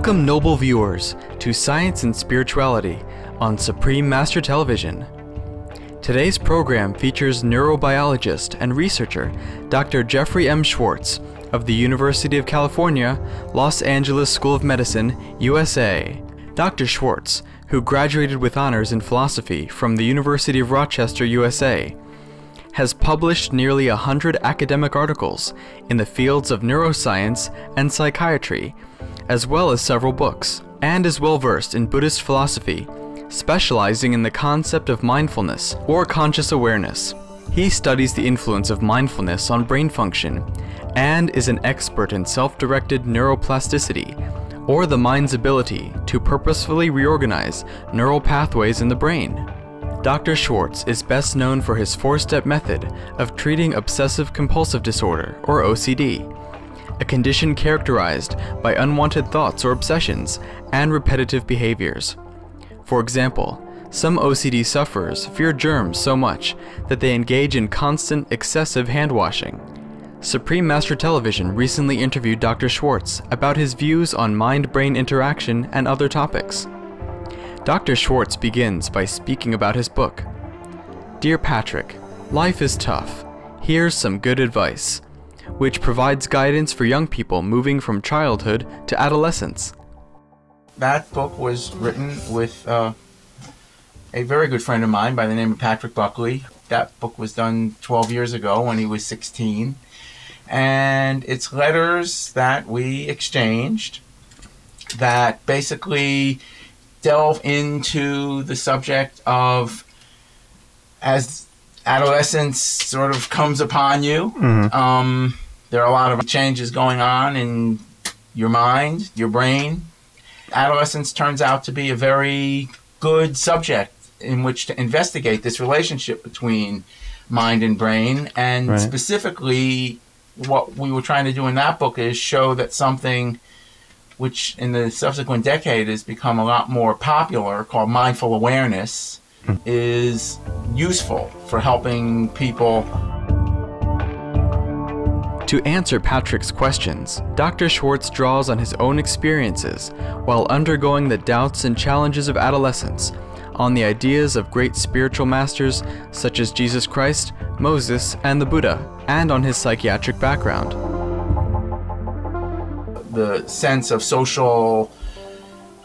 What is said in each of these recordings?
Welcome, noble viewers, to Science and Spirituality on Supreme Master Television. Today's program features neurobiologist and researcher Dr. Jeffrey M. Schwartz of the University of California, Los Angeles School of Medicine, USA. Dr. Schwartz, who graduated with honors in philosophy from the University of Rochester, USA, has published nearly 100 academic articles in the fields of neuroscience and psychiatry, as well as several books, and is well-versed in Buddhist philosophy, specializing in the concept of mindfulness or conscious awareness. He studies the influence of mindfulness on brain function and is an expert in self-directed neuroplasticity, or the mind's ability to purposefully reorganize neural pathways in the brain. Dr. Schwartz is best known for his four-step method of treating obsessive-compulsive disorder, or OCD, a condition characterized by unwanted thoughts or obsessions and repetitive behaviors. For example, some OCD sufferers fear germs so much that they engage in constant, excessive hand-washing. Supreme Master Television recently interviewed Dr. Schwartz about his views on mind-brain interaction and other topics. Dr. Schwartz begins by speaking about his book. Dear Patrick, life is tough. Here's some good advice, which provides guidance for young people moving from childhood to adolescence. That book was written with a very good friend of mine by the name of Patrick Buckley. That book was done 12 years ago when he was 16. And it's letters that we exchanged that basically delve into the subject of, as adolescence sort of comes upon you, there are a lot of changes going on in your mind, your brain. Adolescence turns out to be a very good subject in which to investigate this relationship between mind and brain. And specifically, what we were trying to do in that book is show that something which in the subsequent decade has become a lot more popular, called mindful awareness, is useful for helping people. To answer Patrick's questions, Dr. Schwartz draws on his own experiences while undergoing the doubts and challenges of adolescence, on the ideas of great spiritual masters such as Jesus Christ, Moses, and the Buddha, and on his psychiatric background. The sense of social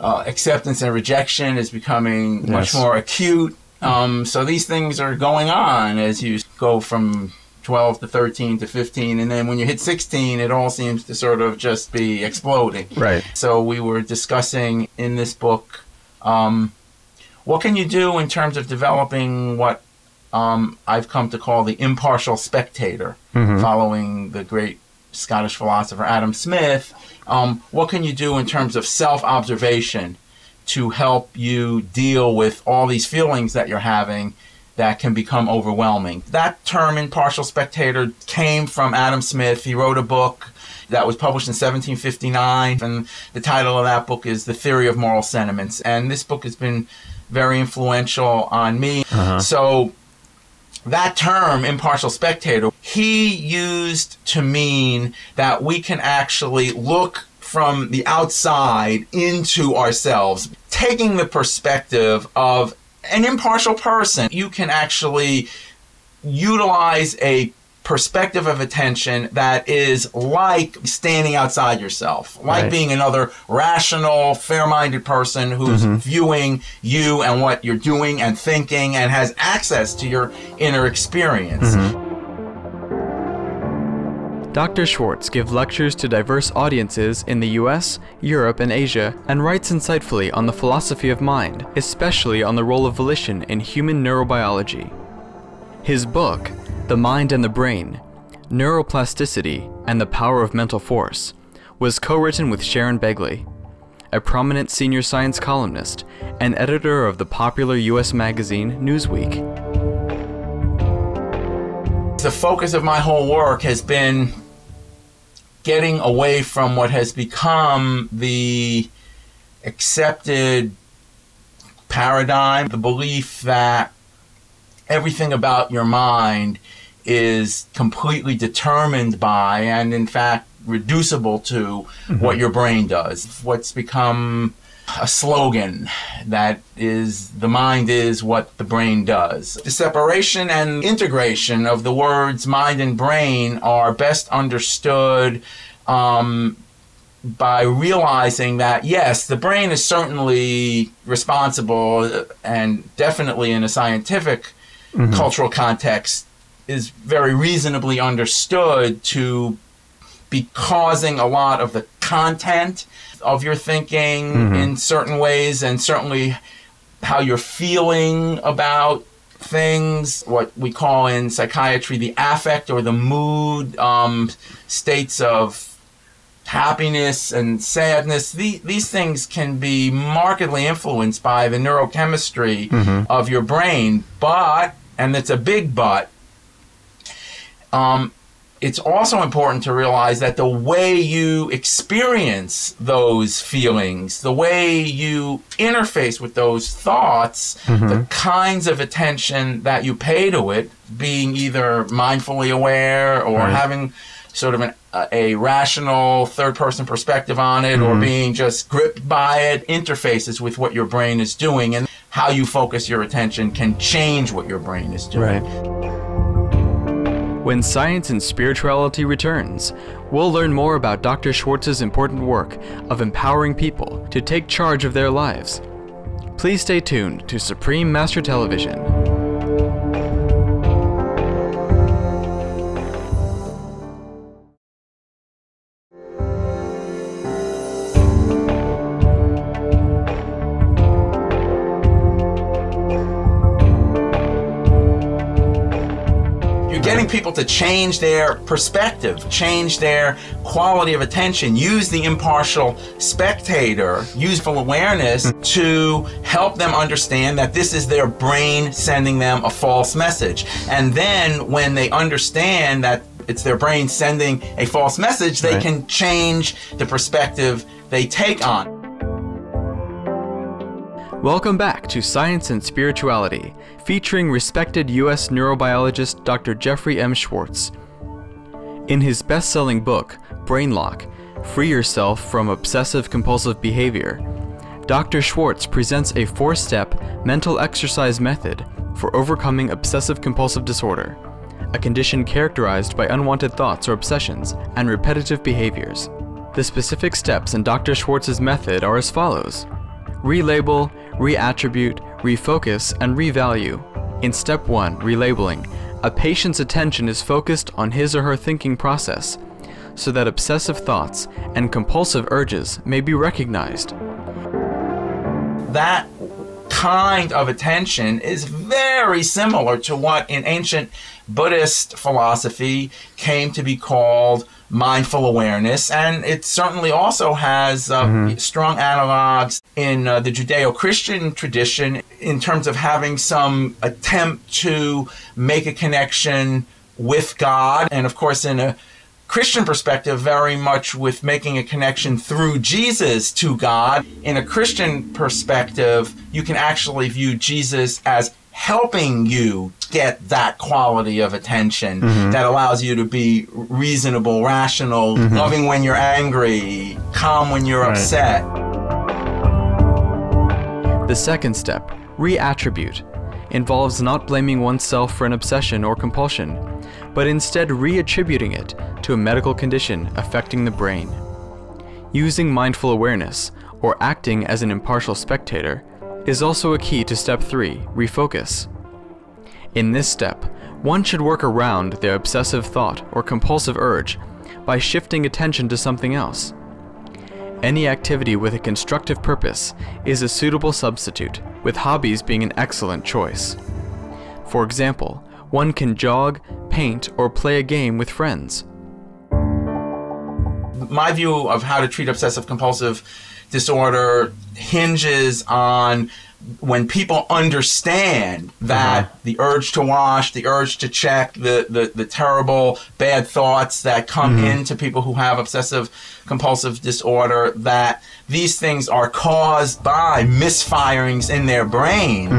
acceptance and rejection is becoming much more acute. So these things are going on as you go from 12 to 13 to 15, and then when you hit 16, it all seems to sort of just be exploding. Right. So we were discussing in this book, what can you do in terms of developing what I've come to call the impartial spectator, following the great Scottish philosopher Adam Smith. What can you do in terms of self-observation to help you deal with all these feelings that you're having that can become overwhelming? That term, impartial spectator, came from Adam Smith. He wrote a book that was published in 1759, and the title of that book is The Theory of Moral Sentiments. And this book has been very influential on me. So that term, impartial spectator, he used to mean that we can actually look from the outside into ourselves, taking the perspective of an impartial person. You can actually utilize a perspective of attention that is like standing outside yourself, like being another rational, fair-minded person who's viewing you and what you're doing and thinking and has access to your inner experience. Dr. Schwartz gives lectures to diverse audiences in the US, Europe, and Asia, and writes insightfully on the philosophy of mind, especially on the role of volition in human neurobiology. His book, The Mind and the Brain, Neuroplasticity and the Power of Mental Force, was co-written with Sharon Begley, a prominent senior science columnist and editor of the popular US magazine Newsweek. The focus of my whole work has been getting away from what has become the accepted paradigm, the belief that everything about your mind is completely determined by, and in fact reducible to what your brain does. What's become a slogan that is, the mind is what the brain does. The separation and integration of the words mind and brain are best understood by realizing that, yes, the brain is certainly responsible, and definitely in a scientific cultural context is very reasonably understood to be causing a lot of the content of your thinking in certain ways, and certainly how you're feeling about things, what we call in psychiatry the affect or the mood, states of happiness and sadness. These things can be markedly influenced by the neurochemistry of your brain, but, and it's a big but, it's also important to realize that the way you experience those feelings, the way you interface with those thoughts, the kinds of attention that you pay to it, being either mindfully aware or having sort of a rational third-person perspective on it, or being just gripped by it, interfaces with what your brain is doing, and how you focus your attention can change what your brain is doing. Right. When Science and Spirituality returns, we'll learn more about Dr. Schwartz's important work of empowering people to take charge of their lives. Please stay tuned to Supreme Master Television. Getting people to change their perspective, change their quality of attention, use the impartial spectator, useful awareness to help them understand that this is their brain sending them a false message. And then when they understand that it's their brain sending a false message, they can change the perspective they take on. Welcome back to Science and Spirituality, featuring respected U.S. neurobiologist Dr. Jeffrey M. Schwartz. In his best-selling book, Brain Lock: Free Yourself from Obsessive-Compulsive Behavior, Dr. Schwartz presents a 4-step mental exercise method for overcoming obsessive-compulsive disorder, a condition characterized by unwanted thoughts or obsessions and repetitive behaviors. The specific steps in Dr. Schwartz's method are as follows: relabel, reattribute, refocus, and revalue. In step 1, relabeling, a patient's attention is focused on his or her thinking process so that obsessive thoughts and compulsive urges may be recognized. That kind of attention is very similar to what in ancient Buddhist philosophy came to be called mindful awareness, and it certainly also has strong analogs in the Judeo-Christian tradition in terms of having some attempt to make a connection with God, and of course in a Christian perspective very much with making a connection through Jesus to God. In a Christian perspective, you can actually view Jesus as helping you get that quality of attention that allows you to be reasonable, rational, loving when you're angry, calm when you're upset. The second step, reattribute, involves not blaming oneself for an obsession or compulsion, but instead reattributing it to a medical condition affecting the brain. Using mindful awareness, or acting as an impartial spectator, is also a key to step 3, refocus. In this step, one should work around the obsessive thought or compulsive urge by shifting attention to something else. Any activity with a constructive purpose is a suitable substitute, with hobbies being an excellent choice. For example, one can jog, paint, or play a game with friends. My view of how to treat obsessive-compulsive disorder hinges on when people understand that the urge to wash, the urge to check, the terrible bad thoughts that come into people who have obsessive-compulsive disorder, that these things are caused by misfirings in their brain.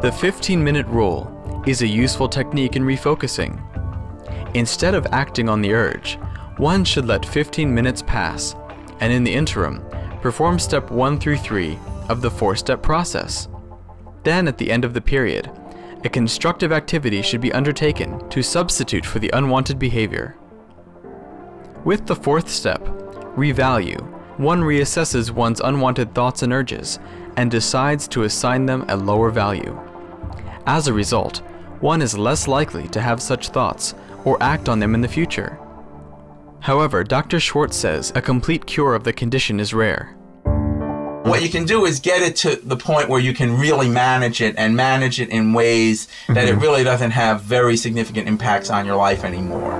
The 15-minute rule is a useful technique in refocusing. Instead of acting on the urge, one should let 15 minutes pass, and in the interim, perform step 1 through 3 of the 4-step process. Then, at the end of the period, a constructive activity should be undertaken to substitute for the unwanted behavior. With the 4th step, revalue, one reassesses one's unwanted thoughts and urges and decides to assign them a lower value. As a result, one is less likely to have such thoughts or act on them in the future. However, Dr. Schwartz says a complete cure of the condition is rare. What you can do is get it to the point where you can really manage it and manage it in ways that it really doesn't have very significant impacts on your life anymore.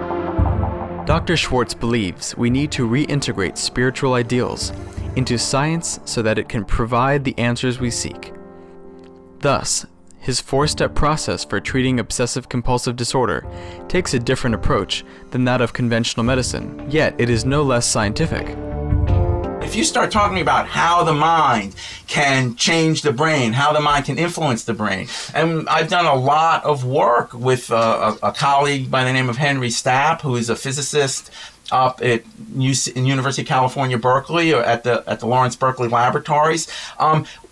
Dr. Schwartz believes we need to reintegrate spiritual ideals into science so that it can provide the answers we seek. Thus, his 4-step process for treating obsessive-compulsive disorder takes a different approach than that of conventional medicine, yet it is no less scientific. If you start talking about how the mind can change the brain, how the mind can influence the brain, and I've done a lot of work with a colleague by the name of Henry Stapp, who is a physicist up at University of California, Berkeley, or at the Lawrence Berkeley Laboratories.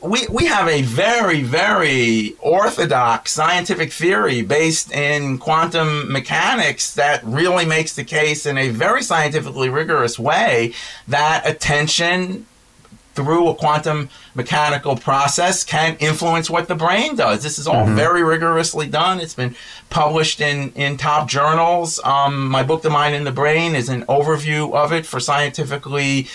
We have a very, very orthodox scientific theory based in quantum mechanics that really makes the case in a very scientifically rigorous way that attention through a quantum mechanical process can influence what the brain does. This is all very rigorously done. It's been published in top journals. My book, The Mind and the Brain, is an overview of it for scientifically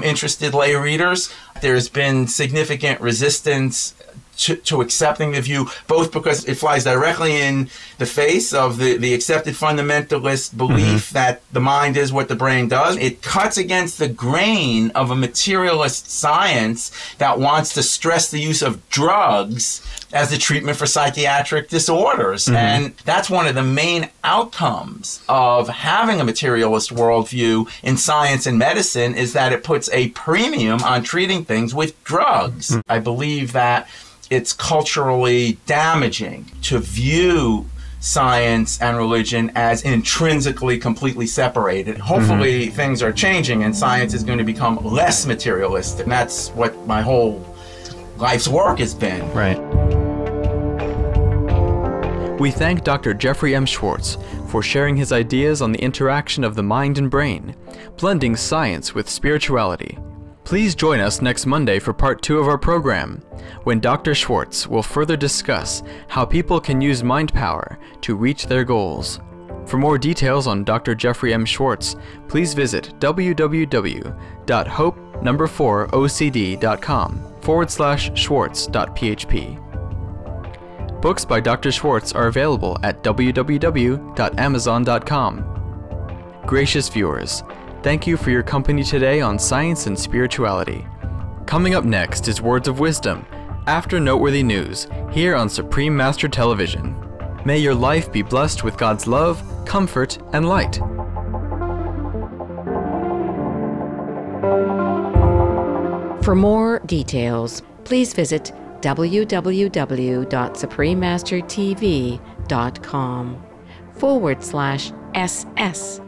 interested lay readers. There's been significant resistance to accepting the view, both because it flies directly in the face of the accepted fundamentalist belief that the mind is what the brain does. It cuts against the grain of a materialist science that wants to stress the use of drugs as the treatment for psychiatric disorders. And that's one of the main outcomes of having a materialist worldview in science and medicine, is that it puts a premium on treating things with drugs. I believe that it's culturally damaging to view science and religion as intrinsically completely separated. Hopefully things are changing and science is going to become less materialist. And that's what my whole life's work has been. Right. We thank Dr. Jeffrey M. Schwartz for sharing his ideas on the interaction of the mind and brain, blending science with spirituality. Please join us next Monday for part 2 of our program, when Dr. Schwartz will further discuss how people can use mind power to reach their goals. For more details on Dr. Jeffrey M. Schwartz, please visit www.hope4ocd.com/schwartz.php. Books by Dr. Schwartz are available at www.amazon.com. Gracious viewers, thank you for your company today on Science and Spirituality. Coming up next is Words of Wisdom, after noteworthy news, here on Supreme Master Television. May your life be blessed with God's love, comfort, and light. For more details, please visit www.suprememastertv.com/SS